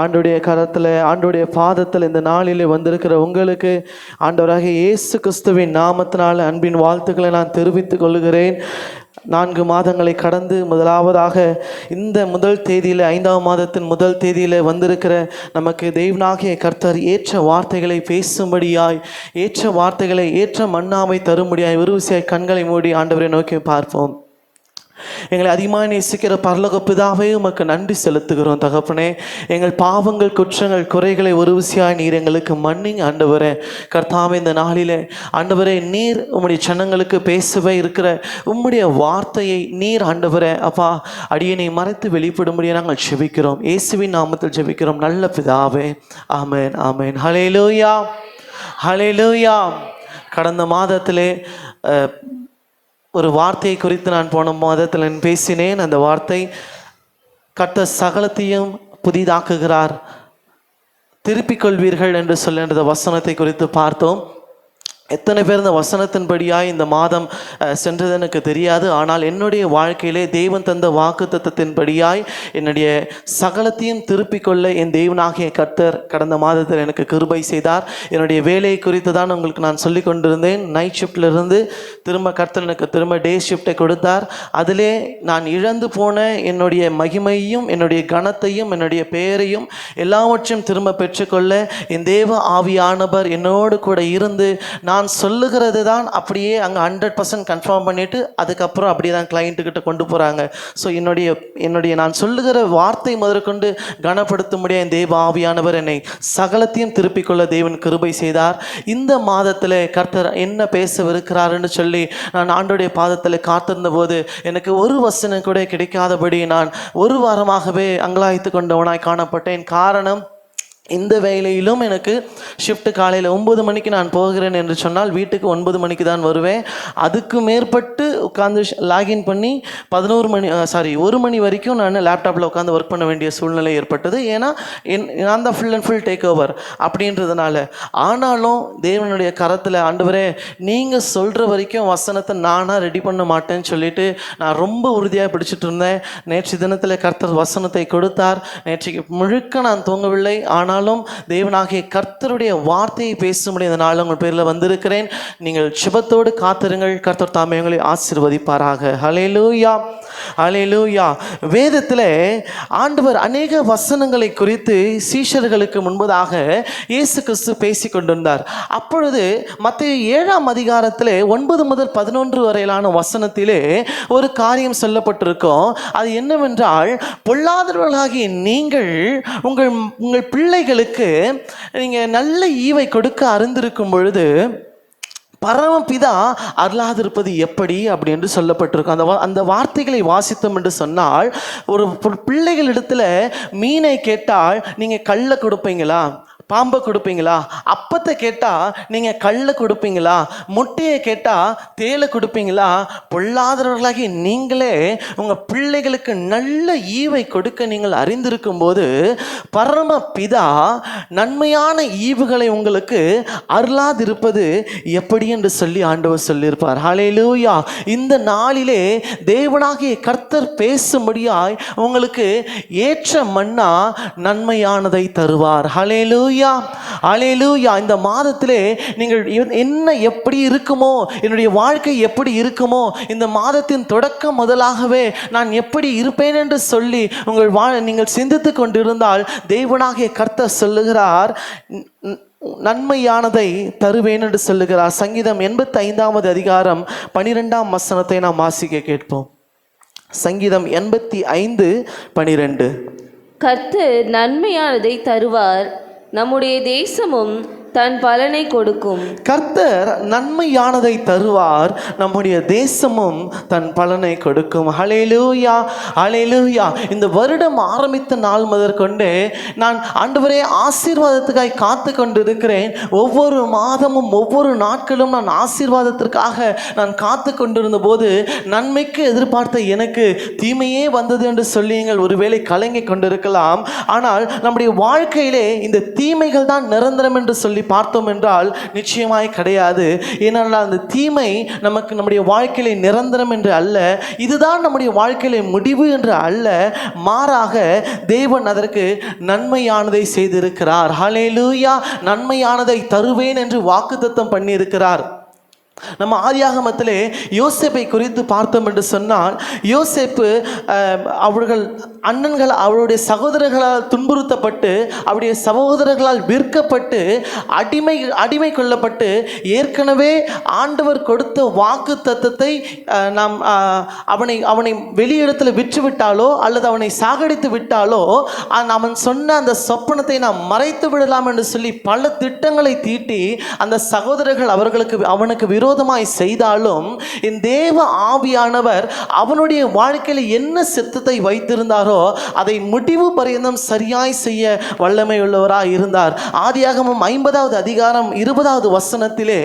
ஆண்டவருடைய கரத்தில், ஆண்டவருடைய பாதத்தில் இந்த நாளில் வந்திருக்கிற உங்களுக்கு ஆண்டவராக இயேசு கிறிஸ்துவின் நாமத்தினால் அன்பின் வாழ்த்துக்களை நான் தெரிவித்துக் கொள்கிறேன். 4 மாதங்களை கடந்து முதலாவதாக இந்த முதல் தேதியில், 5ஆம் மாதத்தின் முதல் தேதியில் வந்திருக்கிற நமக்கு தெய்வனாகிய கர்த்தர் ஏற்ற வார்த்தைகளை பேசும்படியாய், ஏற்ற வார்த்தைகளை ஏற்ற மன்னாமை தரும்படியாய் விருவிசியாய் கண்களை மூடி ஆண்டவரை நோக்கி பார்ப்போம். எங்களை அதிகமாக நேசிக்கிற பரலோக பிதாவே, உமக்கு நன்றி செலுத்துகிறோம் தகப்பனே. எங்கள் பாவங்கள், குற்றங்கள், குறைகளை ஒரு விசியாய் நீர் எங்களுக்கு மன்னிங்க ஆண்டவரே. கர்த்தாவே, இந்த நாளிலே ஆண்டவரே, நீர் உம்முடைய ஜனங்களுக்கு பேசவே இருக்கிற உம்முடைய வார்த்தையை நீர் ஆண்டவரே அப்பா அடியனை மறைத்து வெளிப்படும்படியாக நாங்கள் ஜெபிக்கிறோம். இயேசுவின் நாமத்தில் ஜெபிக்கிறோம் நல்ல பிதாவே, ஆமென், ஆமென். ஹல்லேலூயா, ஹல்லேலூயா. கடந்த மாதத்திலே ஒரு வார்த்தையை குறித்து நான் போன மாதத்தில் நான் பேசினேன். அந்த வார்த்தை கர்த்தர் சகலத்தையும் புதிதாக்குகிறார், திருப்பிக் கொள்வீர்கள் என்று சொல்லுகின்ற வசனத்தை குறித்து பார்த்தோம். எத்தனை பேர் இந்த வசனத்தின்படியாய் இந்த மாதம் சென்றது எனக்கு தெரியாது. ஆனால் என்னுடைய வாழ்க்கையிலே தேவன் தந்த வாக்குத்தத்தத்தின்படியாய் என்னுடைய சகலத்தையும் திருப்பிக் கொள்ள என் தேவனாகிய கர்த்தர் கடந்த மாதத்தில் எனக்கு கிருபை செய்தார். என்னுடைய வேலையை குறித்து தான் உங்களுக்கு நான் சொல்லி கொண்டிருந்தேன். நைட் ஷிஃப்டிலிருந்து திரும்ப கர்த்தர் எனக்கு திரும்ப டே ஷிஃப்டை கொடுத்தார். அதிலே நான் இழந்து போன என்னுடைய மகிமையும், என்னுடைய கனத்தையும், என்னுடைய பெயரையும் எல்லாவற்றையும் திரும்ப பெற்றுக்கொள்ள என் தேவ ஆவியானவர் என்னோடு கூட இருந்து நான் சொல்லுகிறது தான் அப்படியே அங்கே 100% கன்ஃபார்ம் பண்ணிவிட்டு அதுக்கப்புறம் அப்படியே தான் கிளைண்ட்டுக்கிட்ட கொண்டு போகிறாங்க. ஸோ என்னுடைய நான் சொல்லுகிற வார்த்தை முதற்கொண்டு கனப்படுத்தும்படியாக என் தேவ ஆவியானவர் என்னை சகலத்தையும் திருப்பிக் கொள்ள தேவன் கிருபை செய்தார். இந்த மாதத்தில் கர்த்தர் என்ன பேசவிருக்கிறாருன்னு சொல்லி நான் ஆண்டோடைய பாதத்தில் காத்திருந்த போது எனக்கு ஒரு வசனம் கூட கிடைக்காதபடி நான் ஒரு வாரமாகவே அங்கலாய்த்து கொண்டவனாய் காணப்பட்டேன். காரணம், இந்த வேலையிலும் எனக்கு ஷிஃப்ட்டு காலையில் 9 மணிக்கு நான் போகிறேன் என்று சொன்னால் வீட்டுக்கு 9 மணிக்கு தான் வருவேன். அதுக்கு மேற்பட்டு உட்காந்து லாகின் பண்ணி 1 மணி வரைக்கும் நான் லேப்டாப்பில் உட்காந்து ஒர்க் பண்ண வேண்டிய சூழ்நிலை ஏற்பட்டது. ஏன்னா நான் தான் full and full take over அப்படின்றதுனால. ஆனாலும் தேவனுடைய கரத்தில் ஆண்டவரே, நீங்கள் சொல்கிற வரைக்கும் வசனத்தை நானாக ரெடி பண்ண மாட்டேன்னு சொல்லிட்டு நான் ரொம்ப உறுதியாக பிடிச்சிட்டு இருந்தேன். நேற்று தினத்தில் கர்த்தர் வசனத்தை கொடுத்தார். நேற்றைக்கு முழுக்க நான் தூங்கவில்லை. ஆனாலும் தேவனாகிய கர்த்தருடைய வார்த்தையை பேசும்படி இந்த நாள் உங்கள் பேரில் வந்திருக்கிறேன். நீங்கள் சுபத்தோடு காத்திருங்கள். கர்த்தர் தாமே உங்களை ஆசீர்வதிப்பாராக. ஹல்லேலூயா, ஹல்லேலூயா. வேதத்தில் ஆண்டவர் அநேக வசனங்களை குறித்து சீஷர்களுக்கு முன்பதாக இயேசு கிறிஸ்து பேசி கொண்டிருந்தார். அப்பொழுது மத்தேயு 7ஆம் அதிகாரத்தில் 9 முதல் 11 வரையிலான வசனத்திலே ஒரு காரியம் சொல்லப்பட்டிருக்கும். அது என்னவென்றால், பொல்லாதவர்களாகிய நீங்கள் உங்கள் பிள்ளைகளுக்கு நீங்கள் நல்ல ஈவை கொடுக்க அறிந்திருக்கும் பொழுது பரமபிதா அருளாதிருப்பது எப்படி அப்படி என்று சொல்லப்பட்டிருக்கும். அந்த வார்த்தைகளை வாசித்தோம் என்று சொன்னால், ஒரு பிள்ளைகளிடத்தில் மீனை கேட்டால் நீங்கள் கல்லை கொடுப்பீங்களா? பாம்பை கொடுப்பீங்களா? அப்பத்தை கேட்டால் நீங்கள் கல்லை கொடுப்பீங்களா? முட்டையை கேட்டால் தேலை கொடுப்பீங்களா? பொல்லாதவர்களாகி நீங்களே உங்கள் பிள்ளைகளுக்கு நல்ல ஈவை கொடுக்க நீங்கள் அறிந்திருக்கும் போது பரம பிதா நன்மையான ஈவுகளை உங்களுக்கு அருளாதிருப்பது எப்படி என்று சொல்லி ஆண்டவர் சொல்லியிருப்பார். ஹல்லேலூயா. இந்த நாளிலே தேவனாகிய கர்த்தர் பேசும்படியாய் உங்களுக்கு ஏற்ற மன்னா நன்மையானதை தருவார். ஹல்லேலூயா, ஹல்லேலூயா. இந்த மாதத்திலே நீங்கள் என்ன எப்படி இருக்குமோ, என்னுடைய வாழ்க்கை எப்படி இருக்குமோ, இந்த மாதத்தின் தொடக்கம் முதலாகவே நான் எப்படி இருப்பேன் என்று சொல்லி நீங்கள் சிந்தித்து கொண்டிருந்தால் தேவனாகிய கர்த்தர் சொல்லுகிறார், நன்மையானதை தருவேன் என்று சொல்லுகிறார். சங்கீதம் 85ஆம் அதிகாரம் 12ஆம் வசனத்தை நாம் வாசிக்க கேட்போம். சங்கீதம் 85:12. கர்த்தர் நன்மையானதை தருவார், நம்முடைய தேசமும் தன் பலனை கொடுக்கும். கர்த்தர் நன்மையானதை தருவார், நம்முடைய தேசமும் தன் பலனை கொடுக்கும். ஹல்லேலூயா, ஹல்லேலூயா. இந்த வருடம் ஆரம்பித்த நாள் முதற்கொண்டு நான் ஆண்டவரே ஆசீர்வாதத்துக்காய் காத்து கொண்டிருக்கிறேன். ஒவ்வொரு மாதமும் ஒவ்வொரு நாட்களும் நான் ஆசீர்வாதத்திற்காக நான் காத்து கொண்டிருந்த போது நன்மைக்கு எதிர்பார்த்த எனக்கு தீமையே வந்தது என்று சொல்லி நீங்கள் ஒருவேளை கலங்கி கொண்டிருக்கலாம். ஆனால் நம்முடைய வாழ்க்கையிலே இந்த தீமைகள் தான் நிரந்தரம் என்று சொல்லி சொல்லி பார்த்தோம் என்றால் நிச்சயமாய் கிடையாது. ஏனென்றால் அந்த தீமை நமக்கு நம்முடைய வாழ்க்கையிலே நிரந்தரம் என்று அல்ல, இதுதான் நம்முடைய வாழ்க்கையிலே முடிவு என்று அல்ல, மாறாக தேவன் அதற்கு நன்மையானதை செய்திருக்கிறார். ஹல்லேலூயா. நன்மையானதை தருவேன் என்று வாக்குத்தத்தம் பண்ணியிருக்கிறார். நம்ம ஆதியாகமத்திலே யோசேப்பை குறித்து பார்த்தோம் என்று சொன்னால், யோசேப்பு அவர்கள் அண்ணன்கள் அவருடைய சகோதரர்களால் துன்புறுத்தப்பட்டு அவருடைய சகோதரர்களால் விற்கப்பட்டு அடிமை கொள்ளப்பட்டு ஏற்கனவே ஆண்டவர் கொடுத்த வாக்கு தத்தத்தை நாம் அவனை வெளியிடத்தில் விற்றுவிட்டாலோ அல்லது அவனை சாகடித்து விட்டாலோ அவன் சொன்ன அந்த சொப்பனத்தை நாம் மறைத்து விடலாம் என்று சொல்லி பல திட்டங்களை தீட்டி அந்த சகோதரர்கள் அவனுக்கு விரோதமாய் செய்தாலும் என் தேவ ஆவியானவர் அவனுடைய வாழ்க்கையில் என்ன சித்தத்தை வைத்திருந்தாரோ அதை முடிவு பரியந்தம் சரியாய் செய்ய வல்லமை உள்ளவராய் இருந்தார். ஆதியாகமம் 50வது அதிகாரம் 20வது வசனத்திலே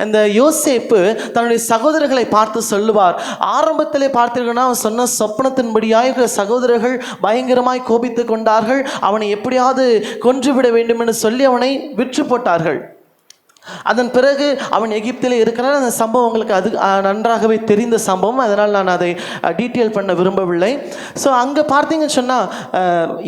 இந்த யோசேப்பு தன்னுடைய சகோதரர்களை பார்த்து சொல்லுவார். ஆரம்பத்திலே பார்த்தீங்கன்னா அவன் சொன்ன சொப்பனத்தின்படியாக சகோதரர்கள் பயங்கரமாய் கோபித்து கொண்டார்கள். அவனை எப்படியாவது கொன்றுவிட வேண்டும் என்று சொல்லி அவனை விற்று போட்டார்கள். அதன் பிறகு அவன் எகிப்திலே இருக்கிறான். அந்த சம்பவம் உங்களுக்கு அது நன்றாகவே தெரிந்த சம்பவம், அதனால் நான் அதை டீட்டெயில் பண்ண விரும்பவில்லை. ஸோ அங்கே பார்த்தீங்கன்னு சொன்னால்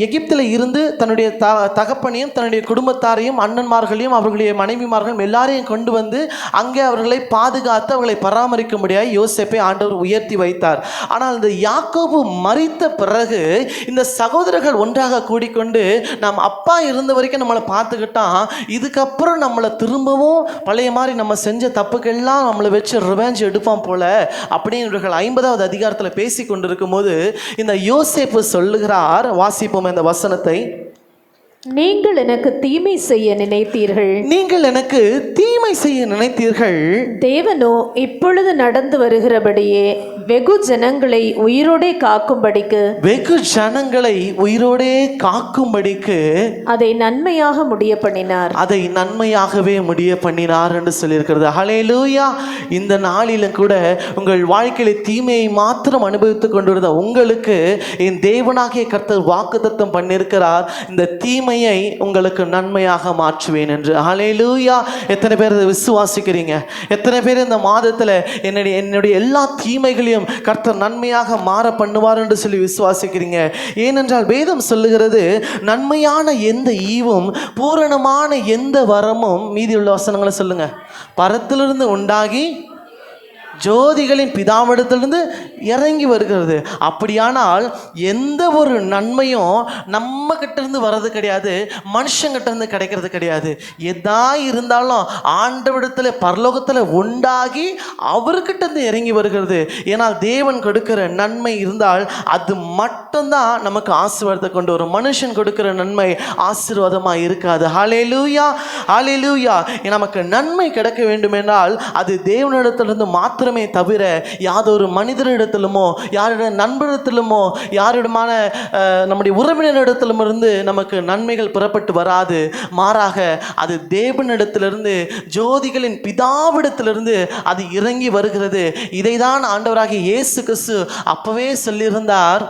எகிப்தில் இருந்து தன்னுடைய தகப்பனையும் தன்னுடைய குடும்பத்தாரையும் அண்ணன்மார்களையும் அவர்களுடைய மனைவிமார்களும் எல்லாரையும் கொண்டு வந்து அங்கே அவர்களை பாதுகாத்து அவர்களை பராமரிக்கும்படியாக யோசேப்பை ஆண்டவர் உயர்த்தி வைத்தார். ஆனால் இந்த யாக்கோபு மரித்த பிறகு இந்த சகோதரர்கள் ஒன்றாக கூடிக்கொண்டு நாம் அப்பா இருந்த வரைக்கும் நம்மளை பார்த்துக்கிட்டான், இதுக்கப்புறம் நம்மளை திரும்பவும் பழைய மாதிரி நம்ம செஞ்ச தப்புக்கெல்லாம் நம்மளை வச்சு ரிவெஞ்ச் எடுப்பான் போல அப்படின்னு இவர்கள் 50வது அதிகாரத்தில் பேசி கொண்டிருக்கும் போது இந்த யோசேப்பு சொல்லுகிறார். வாசிப்போம் இந்த வசனத்தை. நீங்கள் எனக்கு தீமை செய்ய நினைத்தீர்கள், நீங்கள் எனக்கு தீமை செய்ய நினைத்தீர்கள், தேவனோ இப்பொழுது நடந்து வருகிறபடியே வெகு ஜனங்களை உயிரோடே காக்கும்படிக்கு அதை நன்மையாக முடிய நன்மையாகவே முடிய பண்ணினார் என்று சொல்லியிருக்கிறது. ஹல்லேலூயா. இந்த நாளிலும் கூட உங்கள் வாழ்க்கையில தீமையை மாத்திரம் அனுபவித்துக் கொண்டிருந்த உங்களுக்கு என் தேவனாகிய கர்த்தர் வாக்குத்தத்தம் பண்ணியிருக்கிறார், இந்த தீமையை உங்களுக்கு நன்மையாக மாற்றுவேன் என்று. ஹல்லேலூயா. எத்தனை பேர் இதை விசுவாசிக்கிறீங்க? எத்தனை பேர் இந்த மாதத்தில் என்னுடைய எல்லா தீமைகளையும் கர்த்தர் நன்மையாக மாற பண்ணுவார் என்று சொல்லி விசுவாசிக்கிறீங்க? ஏனென்றால் வேதம் சொல்லுகிறது, நன்மையான எந்த ஈவும் பூரணமான எந்த வரமும், மீதி உள்ள வசனங்களை சொல்லுங்க, பரத்திலிருந்து உண்டாகி ஜோதிகளின் பிதாவிடத்திலிருந்து இறங்கி வருகிறது. அப்படியானால் எந்த ஒரு நன்மையும் நம்ம கிட்ட இருந்து வர்றது கிடையாது, மனுஷங்கிட்ட இருந்து கிடைக்கிறது கிடையாது. எதா இருந்தாலும் ஆண்டவரிடத்துல பரலோகத்தில் உண்டாகி அவர்கிட்ட இருந்து இறங்கி வருகிறது. ஏன்னால் தேவன் கொடுக்கிற நன்மை இருந்தால் அது மட்டும்தான் நமக்கு ஆசீர்வாதத்தை கொண்டு வரும். மனுஷன் கொடுக்கிற நன்மை ஆசீர்வாதமாக இருக்காது. ஹல்லேலூயா. ஹல்லேலூயா. நமக்கு நன்மை கிடைக்க வேண்டும் என்றால் அது தேவனிடத்திலிருந்து மாத்திரமே தவிர யாதொரு மனிதரிடத்திலுமோ யாருடைய நண்பரிடத்திலுமோ யாரிடமான நம்முடைய உறவினரிடத்திலும் இருந்து நமக்கு நன்மைகள் புறப்பட்டு வராது. மாறாக அது தேவனிடத்திலிருந்து, ஜோதிகளின் பிதாவிடத்திலிருந்து அது இறங்கி வருகிறது. இதைதான் ஆண்டவராகிய இயேசு கிறிஸ்து அப்பவே சொல்லியிருந்தார்.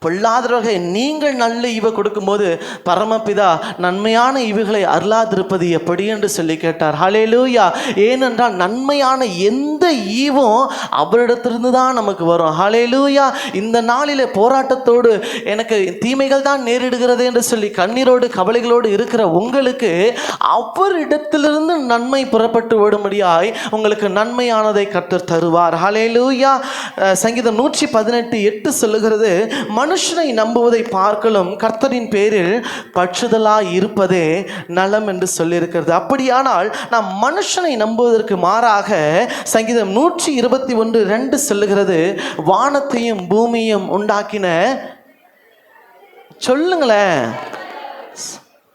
பொல்லாதவர்கள் நீங்கள் நல்ல ஈவை கொடுக்கும்போது பரமபிதா நன்மையான ஈவுகளை அருளாதிருப்பது எப்படி என்று சொல்லி கேட்டார். ஹல்லேலூயா. ஏனென்றால் நன்மையான எந்த ஈவும் அவரிடத்திலிருந்து தான் நமக்கு வரும். ஹல்லேலூயா. இந்த நாளிலே போராட்டத்தோடு எனக்கு தீமைகள் தான் நேரிடுகிறது என்று சொல்லி கண்ணீரோடு கவலைகளோடு இருக்கிற உங்களுக்கு அவரிடத்திலிருந்து நன்மை புறப்பட்டு ஓடும்படியாய் உங்களுக்கு நன்மையானதை கர்த்தர் தருவார். ஹல்லேலூயா. சங்கீதம் 118:8 சொல்லுகிறது, மனுஷனை நம்புவதை பார்க்கலும் கர்த்தரின் பேரில் பற்றுதலாய் இருப்பதே நலம் என்று சொல்லியிருக்கிறது. அப்படியானால் நாம் மனுஷனை நம்புவதற்கு மாறாக சங்கீதம் 121:2 சொல்லுகிறது, வானத்தையும் பூமியையும் உண்டாக்கின, சொல்லுங்களேன்,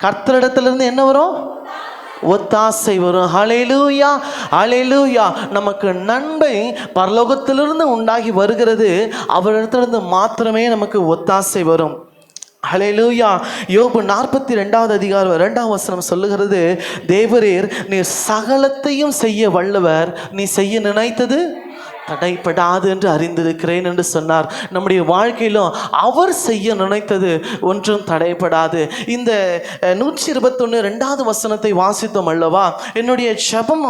கர்த்தரிடத்திலிருந்து என்ன வரும்? ஒத்தாசை வரும். ஹல்லேலூயா. ஹல்லேலூயா. நமக்கு நன்மை பரலோகத்திலிருந்து உண்டாகி வருகிறது. அவரிடத்திலிருந்து மாத்திரமே நமக்கு ஒத்தாசை வரும். ஹல்லேலூயா. யோபு 42வது அதிகாரம் 2ஆம் வசனம் சொல்லுகிறது, தேவரீர் நீர் சகலத்தையும் செய்ய வல்லவர், நீ செய்ய நினைத்தது தடைப்படாது என்று அறிந்திருக்கிறேன் என்று சொன்னார். நம்முடைய வாழ்க்கையிலும் அவர் செய்ய நினைத்தது ஒன்றும் தடைப்படாது. இந்த 121 2வது வசனத்தை வாசித்தோம் அல்லவா? என்னுடைய ஜெபம்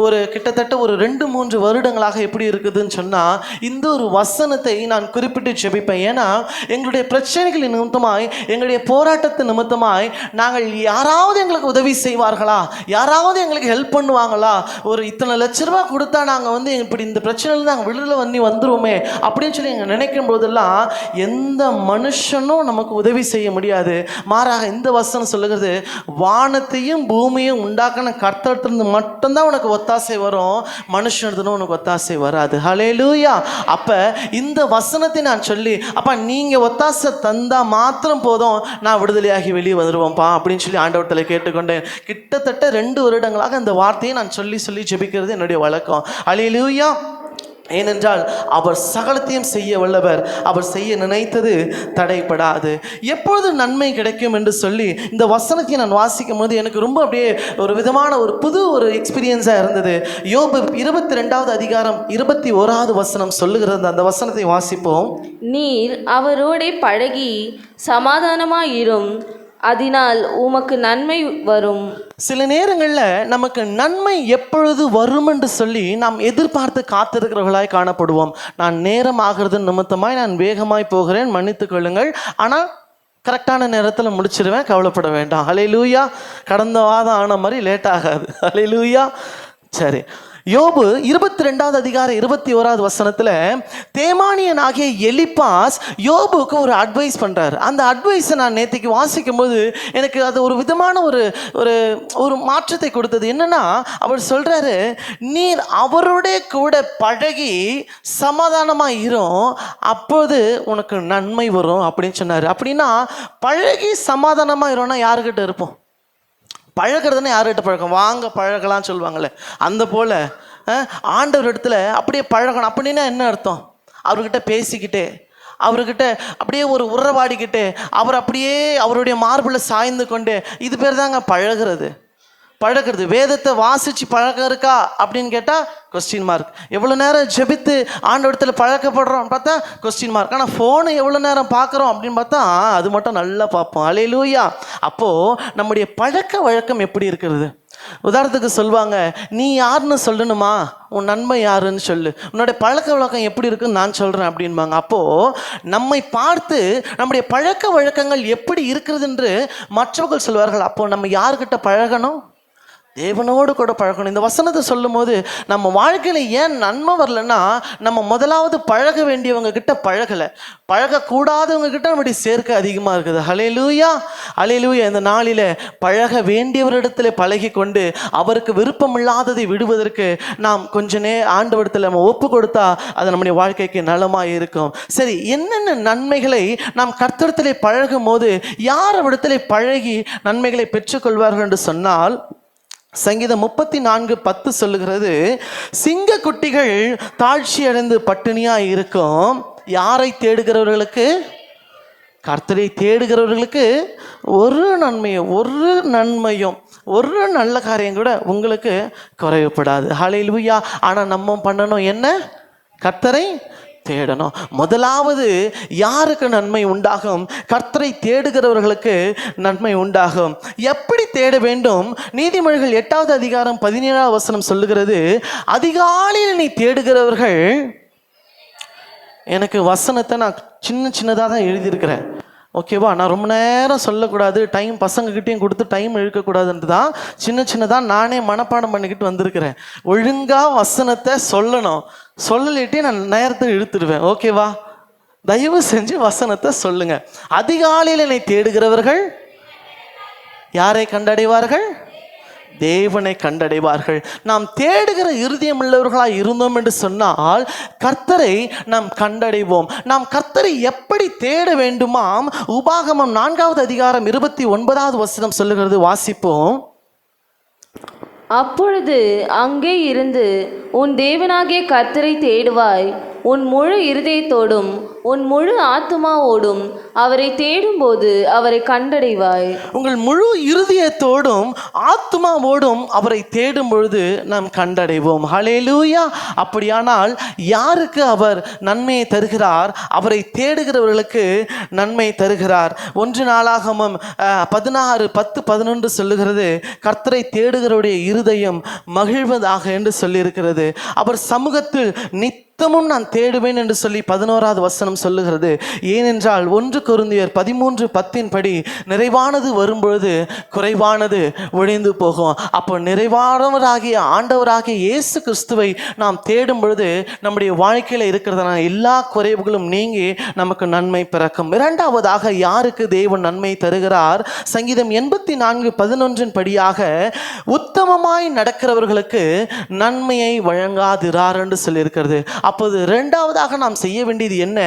ஒரு கிட்டத்தட்ட ஒரு 2-3 வருடங்களாக எப்படி இருக்குதுன்னு சொன்னால், இந்த ஒரு வசனத்தை நான் குறிப்பிட்டு ஜெபிப்பேன். ஏன்னா எங்களுடைய பிரச்சனைகளின் நிமித்தமாய், எங்களுடைய போராட்டத்தின் நிமித்தமாய் நாங்கள் யாராவது எங்களுக்கு உதவி செய்வார்களா, யாராவது எங்களுக்கு ஹெல்ப் பண்ணுவாங்களா, ஒரு இத்தனை லட்ச ரூபா கொடுத்தா நாங்கள் இப்படி இந்த பிரச்சனை நாங்கள் விடுதலை வந்துருவோமே அப்படின்னு சொல்லி எங்கள் நினைக்கும் போதெல்லாம் எந்த மனுஷனும் நமக்கு உதவி செய்ய முடியாது. மாறாக இந்த வசனம் சொல்லுகிறது, வானத்தையும் பூமியும் உண்டாக்கின கர்த்தரிடத்திலிருந்து மட்டும்தான் உனக்கு ஒத்தாசை வரும், மனுஷனிடத்துல உனக்கு ஒத்தாசை வராது. ஹல்லேலூயா. அப்போ இந்த வசனத்தை நான் சொல்லி, அப்பா நீங்கள் ஒத்தாசை தந்தா மாத்திரம் போதும், நான் விடுதலையாகி வெளியே வந்துடுவோம்ப்பா அப்படின்னு சொல்லி ஆண்டவரத்தில் கேட்டுக்கொண்டேன். கிட்டத்தட்ட 2 வருடங்களாக இந்த வார்த்தையை நான் சொல்லி ஜெபிக்கிறது என்னுடைய வழக்கம். ஹல்லேலூயா. ஏனென்றால் அவர் சகலத்தையும் செய்ய வல்லவர், அவர் செய்ய நினைத்தது தடைப்படாது. எப்பொழுது நன்மை கிடைக்கும் என்று சொல்லி இந்த வசனத்தை நான் வாசிக்கும் போது எனக்கு ரொம்ப அப்படியே ஒரு விதமான ஒரு புது ஒரு எக்ஸ்பீரியன்ஸாக இருந்தது. யோபு 22வது அதிகாரம் 21வது வசனம் சொல்லுகிறது. அந்த வசனத்தை வாசிப்போம். நீர் அவரோடே பழகி சமாதானமாயிரும், அதனால் உமக்கு நன்மை வரும். சில நேரங்களில் நமக்கு நன்மை எப்பொழுது வரும் என்று சொல்லி நாம் எதிர்பார்த்து காத்திருக்கிறவர்களாய் காணப்படுவோம். நான் நேரம் ஆகிறது நிமித்தமாய் நான் வேகமாய் போகிறேன், மன்னித்து கொள்ளுங்கள், ஆனால் கரெக்டான நேரத்தில் முடிச்சிடுவேன், கவலைப்பட வேண்டாம். ஹல்லேலூயா. கடந்த வாரம் ஆன மாதிரி லேட் ஆகாது. ஹல்லேலூயா. சரி, யோபு 22வது அதிகாரம் 21வது வசனத்தில் தேமானியன் ஆகிய எலிப்பாஸ் யோபுக்கு ஒரு அட்வைஸ் பண்ணுறாரு. அந்த அட்வைஸை நான் நேற்றுக்கு வாசிக்கும் போது எனக்கு அது ஒரு விதமான ஒரு ஒரு மாற்றத்தை கொடுத்தது. என்னன்னா, அவர் சொல்கிறாரு, நீர் அவருடைய கூட பழகி சமாதானமாக இரும், அப்போது உனக்கு நன்மை வரும் அப்படின்னு சொன்னார். அப்படின்னா பழகி சமாதானமாக இரும்னா யாருக்கிட்ட இருப்போம்? பழகிறதுனா யார்கிட்ட பழக்கம்? வாங்க பழகலாம்னு சொல்லுவாங்கள்ல, அந்த போல் ஆண்டவர் இடத்துல அப்படியே பழகணும். அப்படின்னா என்ன அர்த்தம்? அவர்கிட்ட பேசிக்கிட்டே, அவர்கிட்ட அப்படியே ஒரு உறவாடிக்கிட்டு, அவர் அப்படியே அவருடைய மார்பில் சாய்ந்து கொண்டு, இது பேர் தாங்க பழகிறது. வேதத்தை வாசித்து பழக்கம் இருக்கா அப்படின்னு கேட்டால் கொஸ்டின் மார்க். எவ்வளோ நேரம் ஜெபித்து ஆண்டவரத்தில் பழக்கப்படுறோம் பார்த்தா கொஸ்டின் மார்க். ஆனால் ஃபோனை எவ்வளோ நேரம் பார்க்குறோம் அப்படின்னு பார்த்தா அது மட்டும் நல்லா பார்ப்போம். ஹல்லேலூயா. அப்போது நம்முடைய பழக்க வழக்கம் எப்படி இருக்கிறது? உதாரணத்துக்கு சொல்லுவாங்க, நீ யாருன்னு சொல்லணுமா, உன் நன்மை யாருன்னு சொல்லு, உன்னுடைய பழக்க வழக்கம் எப்படி இருக்குன்னு நான் சொல்கிறேன் அப்படின்பாங்க. அப்போது நம்மை பார்த்து நம்முடைய பழக்க வழக்கங்கள் எப்படி இருக்கிறது என்று மற்றவர்கள் சொல்வார்கள். அப்போது நம்ம யார்கிட்ட பழகணும்? தேவனோடு கூட பழகணும். இந்த வசனத்தை சொல்லும் போது நம்ம வாழ்க்கையில் ஏன் நன்மை வரலன்னா, நம்ம முதலாவது பழக வேண்டியவங்க கிட்ட பழகலை, பழகக்கூடாதவங்க கிட்ட நம்முடைய சேர்க்கை அதிகமாக இருக்குது. ஹல்லேலூயா. ஹல்லேலூயா. இந்த நாளில் பழக வேண்டியவரிடத்தில் பழகி கொண்டு அவருக்கு விருப்பமில்லாததை விடுவதற்கு நாம் கொஞ்ச ஆண்டவரிடத்தில் நம்ம ஒப்பு கொடுத்தா அது நம்முடைய வாழ்க்கைக்கு நலமாக இருக்கும். சரி, என்னென்ன நன்மைகளை நாம் கர்த்தரிடத்திலே பழகும் போது யார் இடத்திலே பழகி நன்மைகளை பெற்றுக்கொள்வார்கள் என்று சொன்னால், சங்கீதம் 34:10 சொல்லுகிறது, சிங்க குட்டிகள் தாழ்ச்சி அடைந்து பட்டினியாக இருக்கும், யாரை தேடுகிறவர்களுக்கு? கர்த்தரை தேடுகிறவர்களுக்கு ஒரு நன்மையும் ஒரு நல்ல காரியம் கூட உங்களுக்கு குறைவுபடாது. ஹல்லேலூயா. ஆனால் நம்ம பண்ணணும் என்ன? கர்த்தரை தேடணும். முதலாவது யாருக்கு நன்மை உண்டாகும்? கர்த்தரை தேடுகிறவர்களுக்கு நன்மை உண்டாகும். எப்படி தேட வேண்டும்? நீதிமொழிகள் 8வது அதிகாரம் 17வது வசனம் சொல்லுகிறது, அதிகாலையில் நீ தேடுகிறவர்கள், எனக்கு வசனத்தை நான் சின்னதாக தான் எழுதியிருக்கிறேன், ஓகேவா? நான் ரொம்ப நேரம் சொல்லக்கூடாது, டைம் பசங்கக்கிட்டையும் கொடுத்து டைம் இழுக்கக்கூடாதுன்ட்டு தான் சின்னதாக நானே மனப்பாடம் பண்ணிக்கிட்டு வந்திருக்கிறேன். ஒழுங்காக வசனத்தை சொல்லலிட்டே நான் நேரத்தை இழுத்துடுவேன், ஓகேவா? தயவு செஞ்சு வசனத்தை சொல்லுங்க. அதிகாலையில் என்னை தேடுகிறவர்கள் யாரை கண்டடைவார்கள்? தேவனை கண்டடைவார்கள். நாம் தேடுகிற இருதயம் உள்ளவர்களாக இருந்தோம் என்று சொன்னால் கர்த்தரை நாம் கண்டடைவோம். நாம் கர்த்தரை எப்படி தேட வேண்டுமாம்? உபாகமம் 4வது அதிகாரம் 29வது வசனம் சொல்லுகிறது, வாசிப்போம். அப்பொழுது அங்கே இருந்து உன் தேவனாகிய கர்த்தரை தேடுவாய், உன் முழு இருதயத்தோடும் உன் முழு ஆத்துமாவோடும் அவரை தேடும்போது அவரை கண்டடைவாய். உங்கள் முழு இருதயத்தோடும் ஆத்துமாவோடும் அவரை தேடும் பொழுது நாம் கண்டடைவோம். ஹல்லேலூயா. அப்படியானால் யாருக்கு அவர் நன்மையை தருகிறார்? அவரை தேடுகிறவர்களுக்கு நன்மை தருகிறார். 1 நாளாகமம் 16:10-11 சொல்லுகிறது, கர்த்தரை தேடுகிறவருடைய இருதயம் மகிழ்வதாக என்று சொல்லியிருக்கிறது. அவர் சமூகத்தில் நித்தமும் நான் தேடுவேன் என்று சொல்லி 11வது வசனம் சொல்லுகிறது. ஏனென்றால் 1 கொரிந்தியர் 13:10 படி நிறைவானது வரும்பொழுது குறைவானது ஒழிந்து போகும். அப்போ நிறைவானவராகிய ஆண்டவராகிய இயேசு கிறிஸ்துவை நாம் தேடும் பொழுது நம்முடைய வாழ்க்கையில் இருக்கிறதான எல்லா குறைவுகளும் நீங்கி நமக்கு நன்மை பிறக்கும். இரண்டாவதாக யாருக்கு தேவன் நன்மை தருகிறார்? சங்கீதம் 84:11 படியாக உத்தமமாய் நடக்கிறவர்களுக்கு நன்மையை வழங்காதிரார் என்று சொல்லியிருக்கிறது. அப்போது இரண்டாவதாக நாம் செய்ய வேண்டியது என்ன?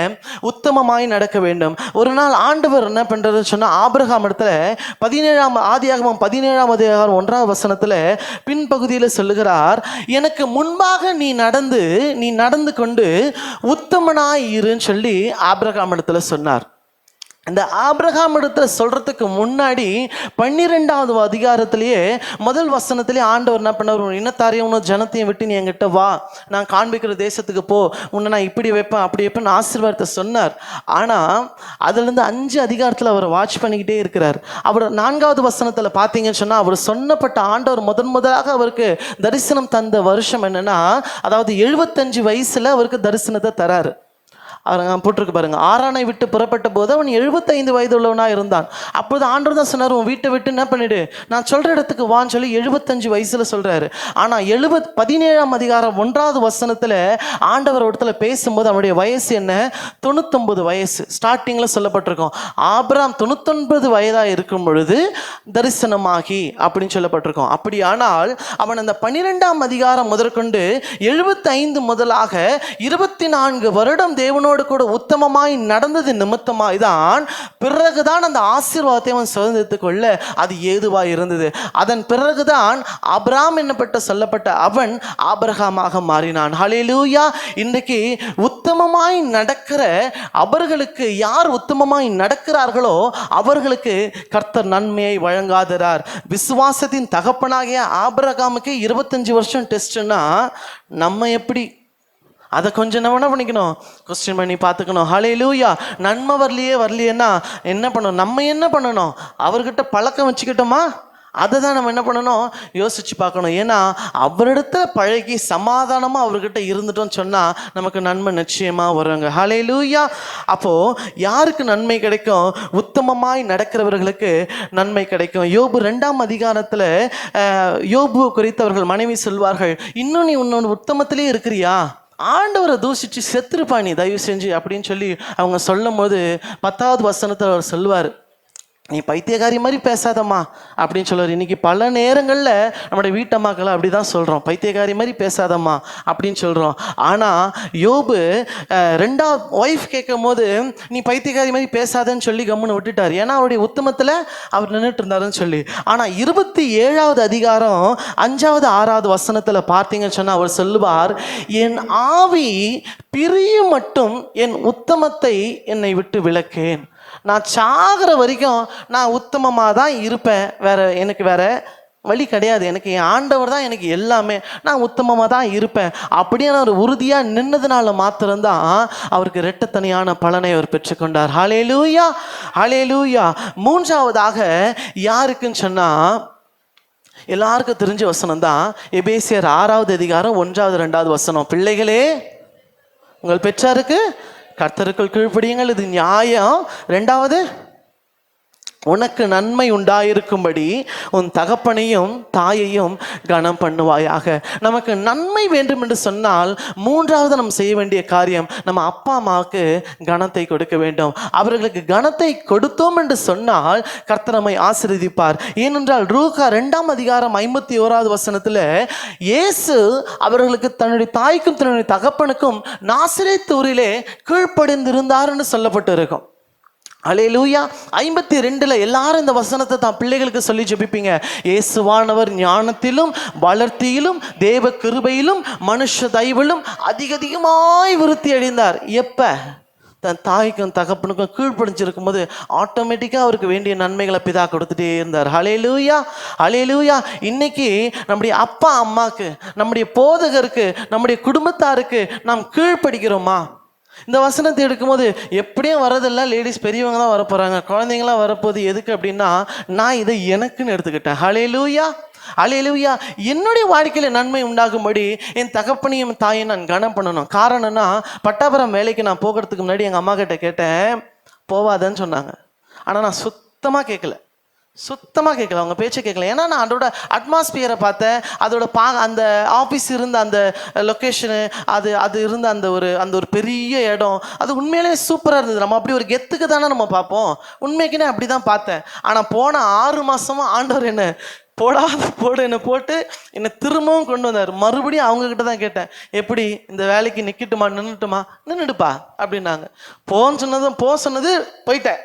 உத்தமமாய் நடக்க வேண்டும். ஒரு நாள் ஆண்டவர் என்ன பண்றது சொன்னா, ஆபிரகாம் இடத்துல 17 ஆதியாகமம் 17ஆம் அதிகாரம் 1ஆம் வசனத்துல பின்பகுதியில் சொல்லுகிறார், எனக்கு முன்பாக நீ நடந்து கொண்டு உத்தமனாய் இருன்னு சொல்லி ஆபிரகாம் இடத்துல சொன்னார். இந்த ஆபிரகாம் இடத்துல சொல்றதுக்கு முன்னாடி 12ஆவது அதிகாரத்திலேயே முதல் வசனத்திலே ஆண்டவர் என்ன பண்ணார்? உன் இனத்தாரையும் உன் ஜனத்தையும் விட்டு நீ என்கிட்ட வா, நான் காண்பிக்கிற தேசத்துக்கு போ, உன்னை நான் இப்படி வைப்பேன் அப்படி வைப்பேன் ஆசீர்வாதத்தை சொன்னார். ஆனால் அதுலேருந்து 5 அதிகாரத்தில் அவர் வாட்ச் பண்ணிக்கிட்டே இருக்கிறார். அவர் 4வது வசனத்தில் பார்த்தீங்கன்னு சொன்னால், அவர் சொன்னப்பட்ட ஆண்டவர் முதலாக அவருக்கு தரிசனம் தந்த வருஷம் என்னன்னா, அதாவது 75 வயசுல அவருக்கு தரிசனத்தை தராரு. அவர் போட்டிருக்கு பாருங்க, ஆரானை விட்டு புறப்பட்ட போது அவன் 75 வயது உள்ளவனாக இருந்தான். அப்போது ஆண்டவர் தான் சொன்னார், உன் வீட்டை விட்டு என்ன பண்ணிடு, நான் சொல்கிற இடத்துக்கு வான்னு சொல்லி 75 வயசில் சொல்கிறாரு. ஆனால் 17ஆம் அதிகாரம் 1வது வசனத்தில் ஆண்டவர் இடத்துல பேசும்போது அவனுடைய வயசு என்ன? 99 வயசு. ஸ்டார்டிங்கில் சொல்லப்பட்டிருக்கோம், ஆபிரகாம் 99 வயதாக இருக்கும் பொழுது தரிசனமாகி அப்படின்னு சொல்லப்பட்டிருக்கோம். அப்படியானால் அவன் அந்த 12ஆம் அதிகாரம் முதற்கொண்டு 75 முதலாக 24 வருடம் தேவனோடு கூட உத்தமமாய் நடந்தது நிமித்தமாய் தான் பிறகுதான் அந்த ஆசீர்வாதத்தை அவன் சுதந்திரத்துக் கொள்ள அது ஏதுவாய் இருந்தது. அதன் பிறகுதான் ஆபிரகாம் என்னப்பட்ட சொல்லப்பட்ட அவன் ஆபிரகாமாக மாறினான். ஹல்லேலூயா. இன்றைக்கு உத்தமமாய் நடக்கிற அவர்களுக்கு, யார் உத்தமமாய் நடக்கிறார்களோ அவர்களுக்கு கர்த்தர் நன்மையை வழங்காதறார். விசுவாசத்தின் தகப்பனாகிய ஆபிரகாமுக்கு 25 வருஷம் டெஸ்ட்னா நம்ம எப்படி? அதை கொஞ்சம் நம்ம என்ன பண்ணிக்கணும், கொஸ்டின் பண்ணி பார்த்துக்கணும். ஹல்லேலூயா. நன்மை வரலையேன்னா என்ன பண்ணணும்? நம்ம என்ன பண்ணணும்? அவர்கிட்ட பழக்கம் வச்சுக்கிட்டோமா? அதை தான் நம்ம என்ன பண்ணணும், யோசிச்சு பார்க்கணும். ஏன்னா அவரிடத்த பழகி சமாதானமாக அவர்கிட்ட இருந்துட்டோம்னு சொன்னால் நமக்கு நன்மை நிச்சயமாக வருவாங்க. ஹல்லேலூயா. அப்போது யாருக்கு நன்மை கிடைக்கும்? உத்தமமாய் நடக்கிறவர்களுக்கு நன்மை கிடைக்கும். யோபு 2ஆம் அதிகாரத்தில் யோபு குறித்தவர்கள் மனைவி சொல்வார்கள், இன்னும் நீ உன்னோட உத்தமத்திலே இருக்கிறியா? ஆண்டவரை தூஷிச்சு செத்துருப்பானி தயவு செஞ்சு அப்படின்னு சொல்லி அவங்க சொல்லும் போது 10வது வசனத்தில் அவர் சொல்லுவார், நீ பைத்தியக்காரி மாதிரி பேசாதம்மா அப்படின்னு சொல்லுவார். இன்றைக்கி பல நேரங்களில் நம்முடைய வீட்டம்மாக்களை அப்படி தான் சொல்கிறோம், பைத்தியக்காரி மாதிரி பேசாதம்மா அப்படின்னு சொல்கிறோம். ஆனால் யோபு 2வது ஒய்ஃப் கேட்கும் போது நீ பைத்தியக்காரி மாதிரி பேசாதன்னு சொல்லி கம்முன்னு விட்டுட்டார். ஏன்னா அவருடைய உத்தமத்தில் அவர் நின்றுட்டு இருந்தாருன்னு சொல்லி. ஆனால் 27வது அதிகாரம் 5வது 6வது வசனத்தில் பார்த்தீங்கன்னு சொன்னால் அவர் சொல்லுவார், என் ஆவி பிரியும் மட்டும் என் உத்தமத்தை என்னை விட்டு விலக்கேன். நான் சாகிற வரைக்கும் நான் உத்தமமாக தான் இருப்பேன், எனக்கு வேற வழி கிடையாது, எனக்கு என் ஆண்டவர் தான் எனக்கு எல்லாமே, நான் உத்தமமாக தான் இருப்பேன் அப்படின்னு அவர் உறுதியாக நின்னதுனால மாத்திரம்தான் அவருக்கு இரட்டத்தனியான பலனை அவர் பெற்றுக்கொண்டார். ஹல்லேலூயா. ஹல்லேலூயா. 3ஆவதாக யாருக்குன்னு சொன்னால் எல்லாருக்கும் தெரிஞ்ச வசனம் தான் எபேசியர் 6வது அதிகாரம் 1வது 2வது வசனம். பிள்ளைகளே உங்கள் பெற்றாருக்கு கர்த்தருக்குள் கீழ்ப்படியுங்கள், இது நியாயம். 2வது, உனக்கு நன்மை உண்டாயிருக்கும்படி உன் தகப்பனையும் தாயையும் கனம் பண்ணுவாயாக. நமக்கு நன்மை வேண்டும் என்று சொன்னால் 3வது நம்ம செய்ய வேண்டிய காரியம், நம்ம அப்பா அம்மாவுக்கு கனத்தை கொடுக்க வேண்டும். அவர்களுக்கு கனத்தை கொடுத்தோம் என்று சொன்னால் கர்த்தர் நம்மை ஆசீர்வதிப்பார். ஏனென்றால் லூக்கா 2ஆம் அதிகாரம் 51வது வசனத்தில் இயேசு அவர்களுக்கு தன்னுடைய தாய்க்கும் தன்னுடைய தகப்பனுக்கும் நாசரேத் ஊரிலே கீழ்ப்படிந்திருந்தார் என்று சொல்லப்பட்டு இருக்கும். அல்லேலூயா. 52 எல்லாரும் இந்த வசனத்தை தான் பிள்ளைகளுக்கு சொல்லி ஜெபிப்பீங்க. இயேசுவானவர் ஞானத்திலும் வளர்த்தியிலும் தேவ கிருபையிலும் மனுஷ தயவிலும் அதிகமாய் விருத்தி அடைந்தார். எப்ப? தன் தாய்க்கும் தகப்பனுக்கும் கீழ்ப்படிஞ்சிருக்கும் போது ஆட்டோமேட்டிக்காக அவருக்கு வேண்டிய நன்மைகளை பிதா கொடுத்துட்டே இருந்தார். ஹல்லேலூயா, ஹல்லேலூயா. இன்னைக்கு நம்முடைய அப்பா அம்மாவுக்கு, நம்முடைய போதகருக்கு, நம்முடைய குடும்பத்தாருக்கு நாம் கீழ்ப்படுகிறோமா? இந்த வசனத்தை எடுக்கும்போது எப்படியும் வரதெல்லாம் லேடிஸ் பெரியவங்க தான் வரப்போகிறாங்க, குழந்தைங்களாம் வரப்போகுது. எதுக்கு அப்படின்னா நான் இதை எனக்குன்னு எடுத்துக்கிட்டேன். ஹல்லேலூயா, ஹல்லேலூயா. என்னுடைய வாழ்க்கையில் நன்மை உண்டாகும்படி என் தகப்பனையும் தாயும் நான் கனம் பண்ணணும். காரணம்னா பட்டாபுரம் வேலைக்கு நான் போகிறதுக்கு முன்னாடி எங்கள் அம்மா கிட்ட கேட்டேன், போவாதன்னு சொன்னாங்க. ஆனால் நான் சுத்தமாக கேட்கல. அவங்க பேச்சை கேட்கல. ஏன்னா நான் அதோட அட்மாஸ்பியரை பார்த்தேன், அதோட அந்த ஆஃபீஸ் இருந்த அந்த லொக்கேஷனு, அது இருந்த அந்த ஒரு பெரிய இடம், அது உண்மையிலே சூப்பராக இருந்தது. நம்ம அப்படி ஒரு கெத்துக்கு தானே நம்ம பார்ப்போம். உண்மைக்குன்னே அப்படி தான் பார்த்தேன். ஆனால் போன 6 மாதமாக ஆண்டவர் என்ன என்னை போட்டு என்னை திரும்பவும் கொண்டு வந்தார். மறுபடியும் அவங்கக்கிட்ட தான் கேட்டேன், எப்படி இந்த வேலைக்கு நின்றுடுப்பா அப்படின்னாங்க. சொன்னது போயிட்டேன்.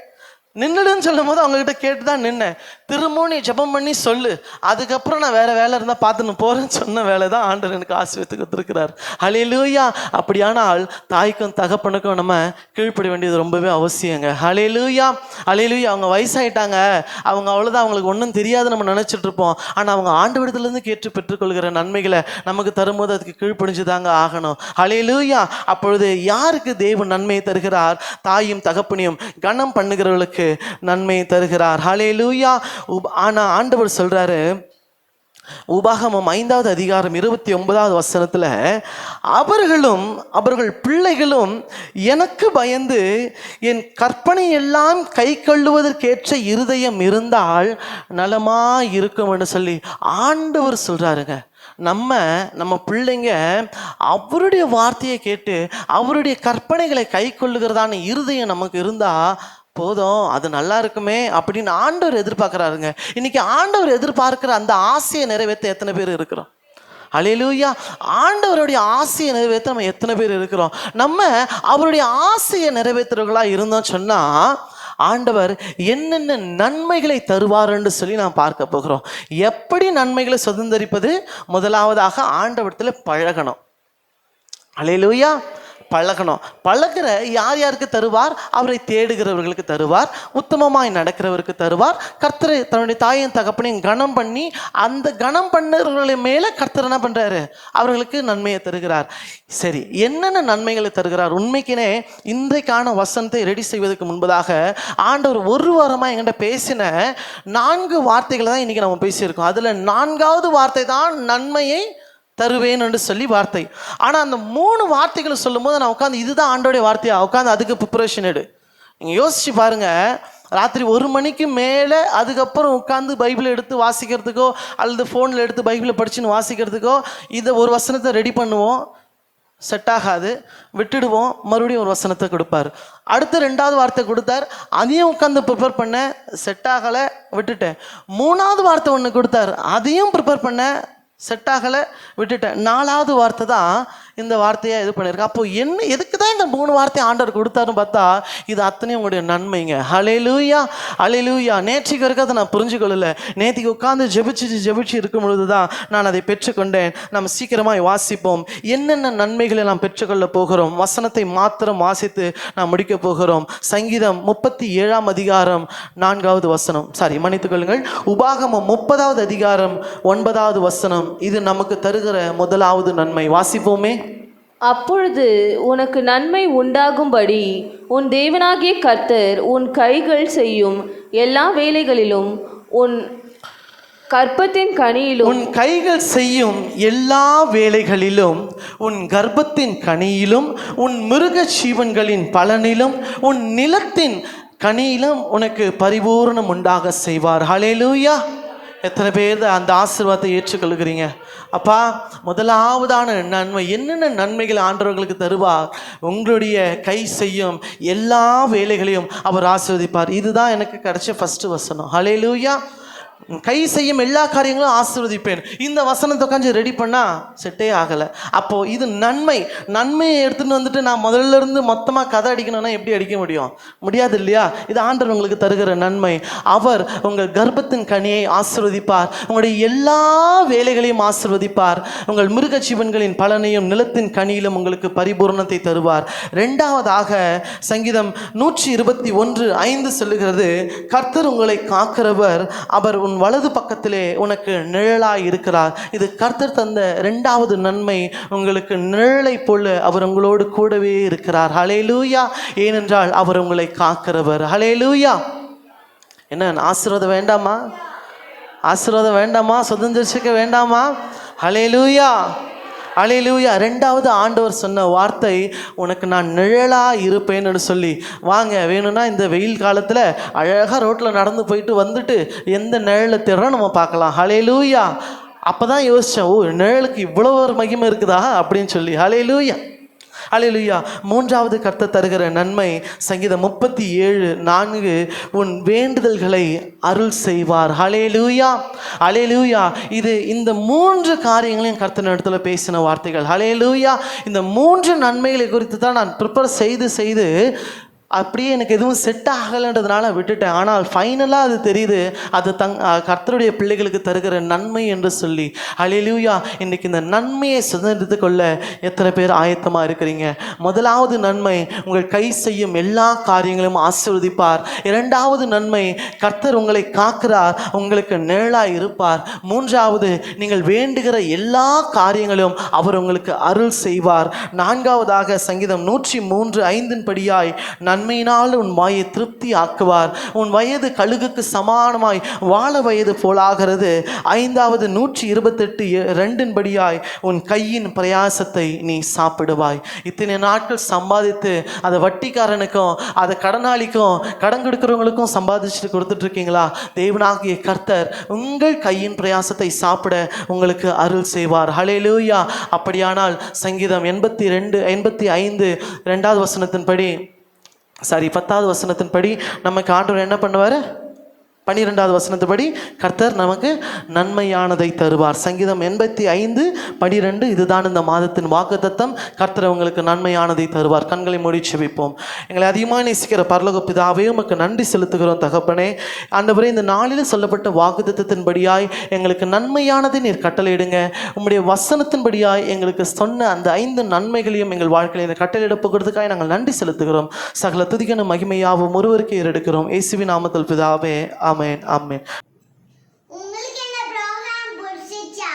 நின்றுடுன்னு சொல்லும் போது அவங்ககிட்ட கேட்டு தான் நின்னேன். திரும்பவும் நீ ஜெபம் பண்ணி சொல்லு, அதுக்கப்புறம் நான் வேறு வேலை இருந்தால் பார்த்துன்னு போகிறேன்னு சொன்ன வேலை தான் ஆண்டவர் எனக்கு ஆசீர்வதித்து கொடுத்துருக்கிறார். ஹல்லேலூயா. அப்படியானால் தாய்க்கும் தகப்பனுக்கும் நம்ம கீழ்ப்பட வேண்டியது ரொம்பவே அவசியங்க. ஹல்லேலூயா, ஹல்லேலூயா. அவங்க வயசாயிட்டாங்க, அவங்க அவ்வளோதான், அவங்களுக்கு ஒன்றும் தெரியாது நம்ம நினச்சிட்டு இருப்போம். ஆனால் அவங்க ஆண்டவரிடத்துலேருந்து கேட்டு பெற்றுக்கொள்கிற நன்மைகளை நமக்கு தரும்போது அதுக்கு கீழ்ப்படிஞ்சு தாங்க ஆகணும். ஹல்லேலூயா. அப்பொழுது யாருக்கு தேவன் நன்மையை தருகிறார்? தாயும் தகப்பனையும் கனம் பண்ணுகிறவர்களுக்கு நன்மையை தருகிறார். ஹல்லேலூயா. ஆனா ஆண்டவர் சொல்றாரு, உபாகமம் 5வது அதிகாரம் 29வது வசனத்துல, அவர்கள் பிள்ளைகளும் எனக்கு பயந்து என் கற்பனை எல்லாம் கை கொள்ளுவதற்கேற்ற இருதயம் இருந்தால் நலமா இருக்கும் என்று சொல்லி ஆண்டவர் சொல்றாருங்க. நம்ம பிள்ளைங்க அவருடைய வார்த்தையை கேட்டு அவருடைய கற்பனைகளை கை கொள்ளுகிறதான இருதயம் நமக்கு இருந்தா போதும், அது நல்லா இருக்குமே அப்படின்னு ஆண்டவர் எதிர்பார்க்குறாருங்க. இன்னைக்கு ஆண்டவர் எதிர்பார்க்குற அந்த ஆசையை நிறைவேற்ற எத்தனை பேர் இருக்கிறோம்? ஹல்லேலூயா. ஆண்டவருடைய ஆசையை நிறைவேற்ற நம்ம எத்தனை பேர் இருக்கிறோம்? நம்ம அவருடைய ஆசையை நிறைவேற்றுறவர்களாக இருந்தோம் சொன்னால் ஆண்டவர் என்னென்ன நன்மைகளை தருவார்ன்னு சொல்லி நாம் பார்க்க போகிறோம். எப்படி நன்மைகளை சுதந்திரிப்பது? முதலாவதாக ஆண்டவரத்தில் பழகணும். ஹல்லேலூயா. பழகிற யாருக்கு தருவார்? அவரை தேடுகிறவர்களுக்கு தருவார், உத்தமமாய் நடக்கிறவருக்கு தருவார். கர்த்தரை தன்னுடைய தாயின் தகப்பனையும் கனம் பண்ணி அந்த கனம் பண்ணுறவர்களை மேலே கர்த்தர் என்ன பண்ணுறாரு? அவர்களுக்கு நன்மையை தருகிறார். சரி, என்னென்ன நன்மைகளை தருகிறார்? உண்மைக்கினே இன்றைக்கான வசனத்தை ரெடி செய்வதற்கு முன்பதாக ஆண்டவர் ஒரு வாரமாக என்கிட்ட பேசின 4 வார்த்தைகளை தான் இன்றைக்கி நம்ம பேசியிருக்கோம். அதில் 4வது வார்த்தை தான் நன்மையை தருவேன் என்று சொல்லி வார்த்தை. ஆனால் அந்த 3 வார்த்தைகளை சொல்லும் போது நான் உட்காந்து இதுதான் ஆண்டோடைய வார்த்தையா உட்காந்து அதுக்கு ப்ரிப்பரேஷன் எடு. நீங்கள் யோசிச்சு பாருங்க, ராத்திரி 1 மணிக்கு மேலே அதுக்கப்புறம் உட்காந்து பைபிளை எடுத்து வாசிக்கிறதுக்கோ அல்லது ஃபோனில் எடுத்து பைபிளை படிச்சுன்னு வாசிக்கிறதுக்கோ இதை ஒரு வசனத்தை ரெடி பண்ணுவோம், செட் ஆகாது, விட்டுடுவோம். மறுபடியும் ஒரு வசனத்தை கொடுப்பார். அடுத்து 2வது வார்த்தை கொடுத்தார், அதையும் உட்காந்து ப்ரிப்பேர் பண்ண, செட் ஆகலை, விட்டுட்டேன். 3வது வார்த்தை ஒன்று கொடுத்தார், அதையும் ப்ரிப்பேர் பண்ண, செட் ஆகலை, விட்டுட்டேன். 4வது வார்த்தை தான் இந்த வார்த்தையை இது பண்ணியிருக்கேன். அப்போ எதுக்கு தான் இந்த 3 வார்த்தையை ஆண்டவர் கொடுத்தாருன்னு பார்த்தா இது அத்தனையும் உங்களுடைய நன்மைங்க. ஹல்லேலூயா, ஹல்லேலூயா. நேற்றுக்கு வரைக்கும் அதை நான் புரிஞ்சுக்கொள்ளலை. நேற்றுக்கு உட்காந்து ஜெபிச்சு இருக்கும் பொழுது தான் நான் அதை பெற்றுக்கொண்டேன். நம்ம சீக்கிரமாக வாசிப்போம். என்னென்ன நன்மைகளை நாம் பெற்றுக்கொள்ள போகிறோம்? வசனத்தை மாத்திரம் வாசித்து நாம் முடிக்க போகிறோம். சங்கீதம் 37ஆம் அதிகாரம் 4வது வசனம், மன்னித்துக்கொள்ளுங்கள், உபாகமம் 30வது அதிகாரம் 9வது வசனம். இது நமக்கு தருகிற முதலாவது நன்மை. வாசிப்போமே. அப்பொழுது உனக்கு நன்மை உண்டாகும்படி உன் தேவனாகிய கர்த்தர் உன் கைகள் செய்யும் எல்லா வேலைகளிலும் உன் கர்ப்பத்தின் கனியிலும் உன் கைகள் செய்யும் எல்லா வேலைகளிலும் உன் கர்ப்பத்தின் கனியிலும் உன் மிருக ஜீவன்களின் பலனிலும் உன் நிலத்தின் கனியிலும் உனக்கு பரிபூரணம் உண்டாக செய்வார். ஹல்லேலூயா. எத்தனை பேர் அந்த ஆசீர்வாதத்தை ஏற்றுக்கொள்கிறீங்க? அப்பா, முதலாவதான நன்மை, என்னென்ன நன்மைகள் ஆண்டவர்களுக்கு தருவார்? உங்களுடைய கை செய்யும் எல்லா வேலைகளையும் அவர் ஆசீர்வதிப்பார். இதுதான் எனக்கு கிடைச்ச ஃபர்ஸ்ட் வசனம். ஹல்லேலூயா. கை செய்யும் எல்லா காரியங்களும் ஆசீர்வதிப்பேன். இந்த வசனத்தை உட்காந்து ரெடி பண்ணால் செட்டே ஆகலை. அப்போது இது நன்மையை எடுத்துகிட்டு வந்துட்டு நான் முதல்ல இருந்து மொத்தமாக கதை அடிக்கணும்னா எப்படி அடிக்க முடியாது இல்லையா? இது ஆண்டவர் உங்களுக்கு தருகிற நன்மை. அவர் உங்கள் கர்ப்பத்தின் கனியை ஆசீர்வதிப்பார், உங்களுடைய எல்லா வேலைகளையும் ஆசீர்வதிப்பார், உங்கள் மிருக ஜீவன்களின் பலனையும் நிலத்தின் கனியிலும் உங்களுக்கு பரிபூர்ணத்தை தருவார். இரண்டாவதாக சங்கீதம் 121:5 சொல்லுகிறது, கர்த்தர் உங்களை காக்கிறவர், அவர் உன் வலது பக்கத்திலே உனக்கு நிழலாய் இருக்கிறார். இது கர்த்தர் தந்த இரண்டாவது நன்மை. உங்களுக்கு நிழலை போல அவர் உங்களோடு கூடவே இருக்கிறார். ஹல்லேலூயா. ஏனென்றால் அவர் உங்களை காக்கிறவர். ஹல்லேலூயா. என்ன ஆசீர்வாதம் வேண்டாமா? ஆசீர்வாதம் வேண்டாமா? சுதந்திரிக்க வேண்டாமா? ஹல்லேலூயா, ஹல்லேலூயா. ரெண்டாவது ஆண்டவர் சொன்ன வார்த்தை, உனக்கு நான் நிழலாக இருப்பேன்னு சொல்லி. வாங்க, வேணும்னா இந்த வெயில் காலத்தில் அழகாக ரோட்டில் நடந்து போயிட்டு வந்துட்டு எந்த நிழலில் தேடுறோம் நம்ம பார்க்கலாம். ஹல்லேலூயா. அப்போ தான் யோசித்தேன், ஓ நிழலுக்கு இவ்வளோ ஒரு மகிமை இருக்குதா அப்படின்னு சொல்லி. ஹல்லேலூயா, ஹல்லேலூயா. மூன்றாவது கர்த்தர் தருகிற நன்மை சங்கீதம் 37:4, உன் வேண்டுதல்களை அருள் செய்வார். ஹல்லேலூயா, ஹல்லேலூயா. இது இந்த 3 காரியங்களையும் கர்த்தர் இடத்துல பேசின வார்த்தைகள். ஹல்லேலூயா. இந்த 3 நன்மைகளை குறித்து தான் நான் ப்ரிப்பேர் செய்து அப்படியே எனக்கு எதுவும் செட் ஆகலைன்றதுனால விட்டுட்டேன். ஆனால் ஃபைனலாக அது தெரியுது, அது கர்த்தருடைய பிள்ளைகளுக்கு தருகிற நன்மை என்று சொல்லி. ஹல்லேலூயா. இன்றைக்கி இந்த நன்மையை சுதந்திரித்து கொள்ள எத்தனை பேர் ஆயத்தமாக இருக்கிறீங்க? முதலாவது நன்மை, உங்கள் கை செய்யும் எல்லா காரியங்களும் ஆசீர்வதிப்பார். இரண்டாவது நன்மை, கர்த்தர் உங்களை காக்கிறார், உங்களுக்கு நிழலாய் இருப்பார். மூன்றாவது, நீங்கள் வேண்டுகிற எல்லா காரியங்களும் அவர் உங்களுக்கு அருள் செய்வார். நான்காவதாக சங்கீதம் 103:5 படியாய், நன்மையினால் உன் வாயை திருப்தி ஆக்குவார், உன் வயது கழுகுக்கு சமானமாய் வாழ வயது போலாகிறது. ஐந்தாவது 128:2 படியாய், உன் கையின் பிரயாசத்தை நீ சாப்பிடுவாய். இத்தனை நாட்கள் சம்பாதித்து அதை வட்டிக்காரனுக்கும் அதை கடனாளிக்கும் கடன் கொடுக்கிறவங்களுக்கும் சம்பாதிச்சுட்டு கொடுத்துட்டு இருக்கீங்களா? தேவனாகிய கர்த்தர் உங்கள் கையின் பிரயாசத்தை சாப்பிட உங்களுக்கு அருள் செய்வார். ஹல்லேலூயா. அப்படியானால் சங்கீதம் 85 2வது வசனத்தின்படி 10வது வசனத்தின்படி நமக்கு ஆண்டவர் என்ன பண்ணுவார்? 12வது வசனத்துப்படி கர்த்தர் நமக்கு நன்மையானதை தருவார். சங்கீதம் 85:12 இதுதான் இந்த மாதத்தின் வாக்குத்தத்தம். கர்த்தர் உங்களுக்கு நன்மையானதை தருவார். கண்களை மூடி ஜெபிப்போம். எங்களை அதிகமாக நேசிக்கிற பரலோக பிதாவே, உமக்கு நன்றி செலுத்துகிறோம் தகப்பனே. ஆண்டவரே, இந்த நாளில் சொல்லப்பட்ட வாக்குத்தத்தத்தின்படியாய் எங்களுக்கு நன்மையானதை நீர் கட்டளையிடுங்க. உம்முடைய வசனத்தின்படியாய் எங்களுக்கு சொன்ன அந்த 5 நன்மைகளையும் எங்கள் வாழ்க்கையில் கட்டளையிட போகிறதுக்காக நாங்கள் நன்றி செலுத்துகிறோம். சகல துதிக்கான மகிமையாவும் ஒருவருக்கு ஏறெடுக்கிறோம். இயேசுவின் நாமத்தில் பிதாவே, ஆமென், ஆமென். உங்களுக்கு இந்த ப்ரோகிராம் பிடிச்சிச்சா?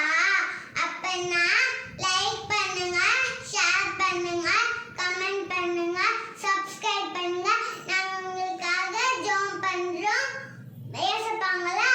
அப்பனா லைக் பண்ணுங்க, ஷேர் பண்ணுங்க, கமெண்ட் பண்ணுங்க, சப்ஸ்கிரைப் பண்ணுங்க. நாங்க உங்களுக்காக ஜெபம் பண்றோம். ஏசப்பாங்களா